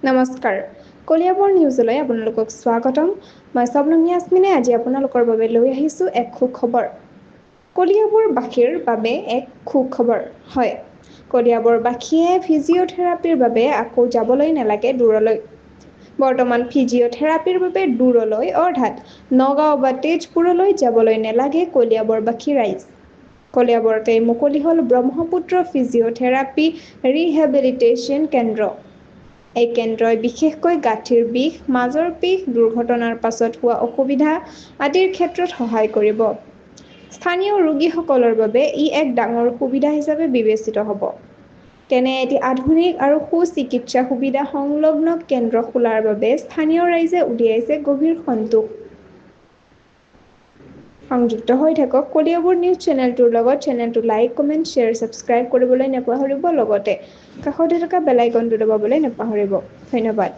নমস্কাৰ কলিয়াবৰ নিউজলৈ আপোনালোকক স্বাগতম মই সবলং ইয়াসমিনে আজি আপোনালোকৰ বাবে লৈ আহিছোঁ এক সুখবৰ কলিয়াবৰবাসীৰ বাবে এক সুখবৰ হয় কলিয়াবৰবাসীয়ে ফিজিঅথেৰাপিৰ বাবে আকৌ যাবলৈ নালাগে দূৰলৈ বৰ্তমান ফিজিঅথেৰাপিৰ বাবে দূৰলৈ অৰ্থাৎ নগাঁও বা তেজপুৰলৈ যাবলৈ নালাগে কলিয়াবৰবাসী ৰাইজ কলিয়াবৰতে মুকলি হ'ল ব্ৰহ্মপুত্ৰ ফিজিঅথেৰাপি ৰিহেবিলিটেশ্যন কেন্দ্ৰ এই কেন্দ্ৰই বিশেষকৈ গাঁঠিৰ বিষ মাজৰ বিষ দুৰ্ঘটনাৰ পাছত হোৱা অসুবিধা আদিৰ ক্ষেত্ৰত সহায় কৰিব স্থানীয় ৰোগীসকলৰ বাবে ই এক ডাঙৰ সুবিধা হিচাপে বিবেচিত হ'ব তেনে এটি আধুনিক আৰু সুচিকিৎসা সুবিধা সংলগ্ন কেন্দ্ৰ খোলাৰ বাবে স্থানীয় ৰাইজে উলিয়াইছে গভীৰ সন্তোষ সংযুক্ত হৈ থাকক কলিয়াবৰ নিউজ চেনেলটোৰ লগত চেনেলটো লাইক কমেণ্ট শ্বেয়াৰ ছাবস্ক্ৰাইব কৰিবলৈ নাপাহৰিব লগতে কাষতে থকা বেল আইকনটো দবাবলৈ নাপাহৰিব ধন্যবাদ